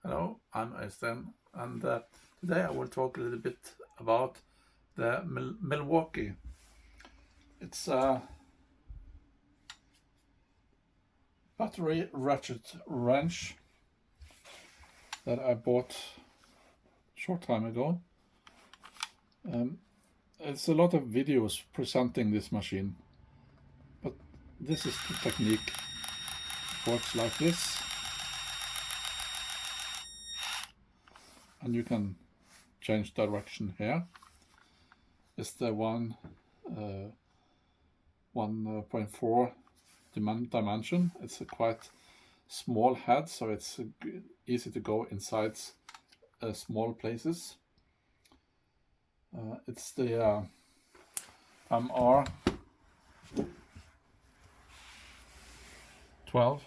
Hello, I'm Øystein, and today I will talk a little bit about the Milwaukee. It's a battery ratchet wrench that I bought a short time ago. It's a lot of videos presenting this machine, but this is the technique. It works like this. And you can change direction here. It's the 1.4 dimension. It's a quite small head, so it's easy to go inside small places. It's the MR12,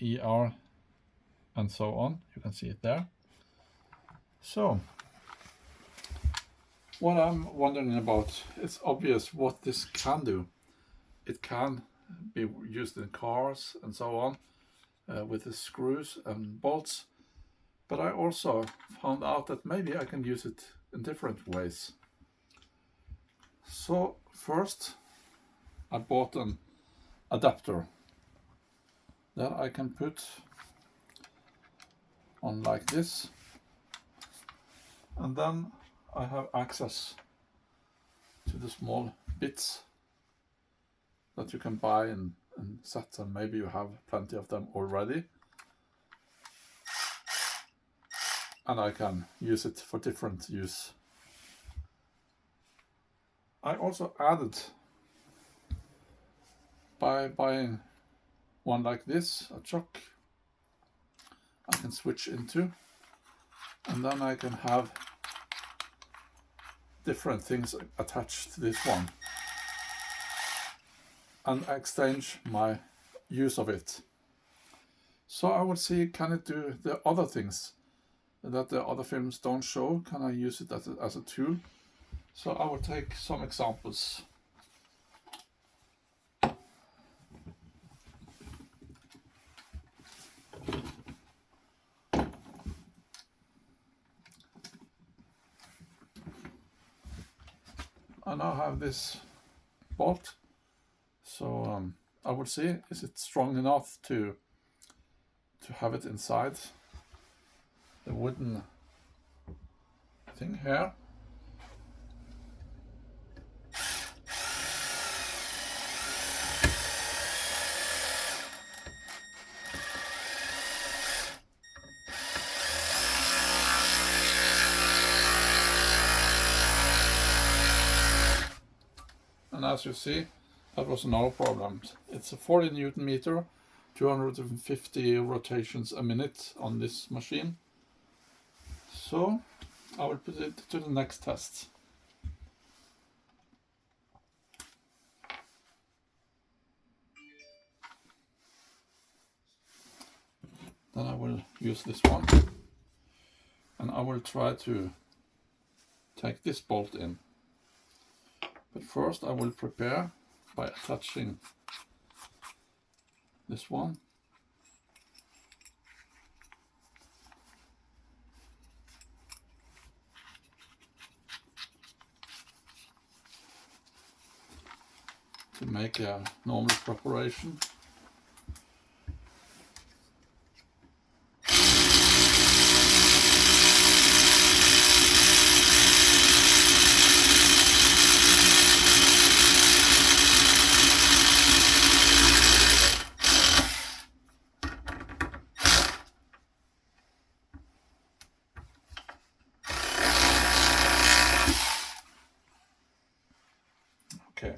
ER, and so on. You can see it there. So, what I'm wondering about, it's obvious what this can do. It can be used in cars and so on, with the screws and bolts. But I also found out that maybe I can use it in different ways. So first, I bought an adapter that I can put on like this. And then I have access to the small bits that you can buy in sets, and maybe you have plenty of them already. And I can use it for different use. I also added, by buying one like this, a chuck I can switch into, and then I can have different things attached to this one and exchange my use of it. So I will see, can it do the other things that the other films don't show? Can I use it as a tool? So I will take some examples. I now have this bolt, so I will see, is it strong enough to have it inside the wooden thing here. And as you see, that was no problem. It's a 40 Newton meter, 250 rotations a minute on this machine. So I will put it to the next test. Then I will use this one, and I will try to take this bolt in. But first I will prepare by attaching this one. To make a normal preparation. Okay.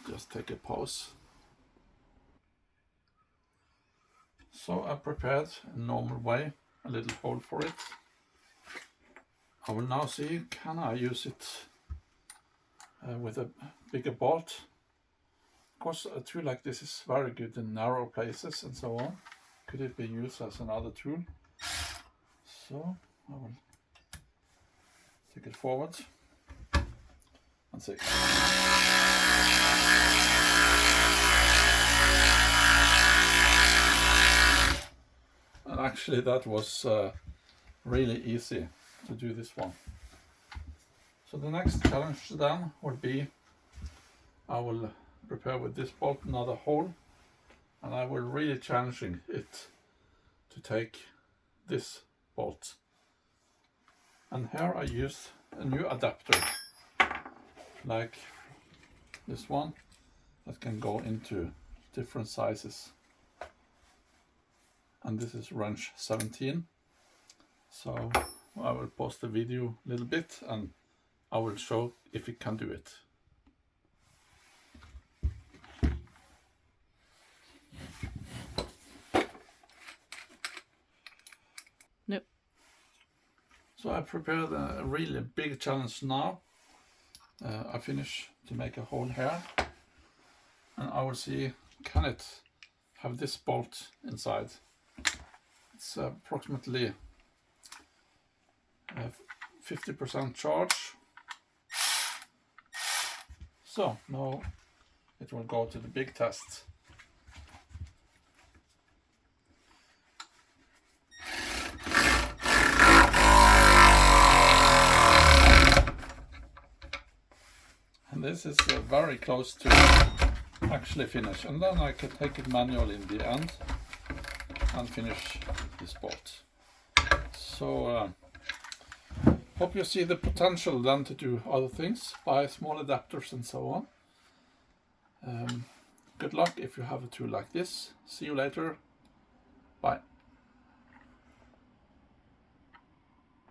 Just take a pause. So I prepared a normal way, a little hole for it. I will now see, can I use it with a bigger bolt? Of course, a tool like this is very good in narrow places and so on. Could it be used as another tool? So I will take it forward and see. actually that was really easy to do this one. So the next challenge then will be, I will prepare with this bolt another hole, and I will really challenging it to take this bolt. And here I use a new adapter, like this one, that can go into different sizes. And this is wrench 17. So I will pause the video a little bit and I will show if it can do it. Nope. So I prepared a really big challenge now. I finish to make a hole here, and I will see, can it have this bolt inside? It's approximately 50% charge. So now it will go to the big test. And this is very close to actually finish, and then I can take it manually in the end and finish this bolt. So hope you see the potential then to do other things, buy small adapters and so on. Good luck if you have a tool like this. See you later. Bye.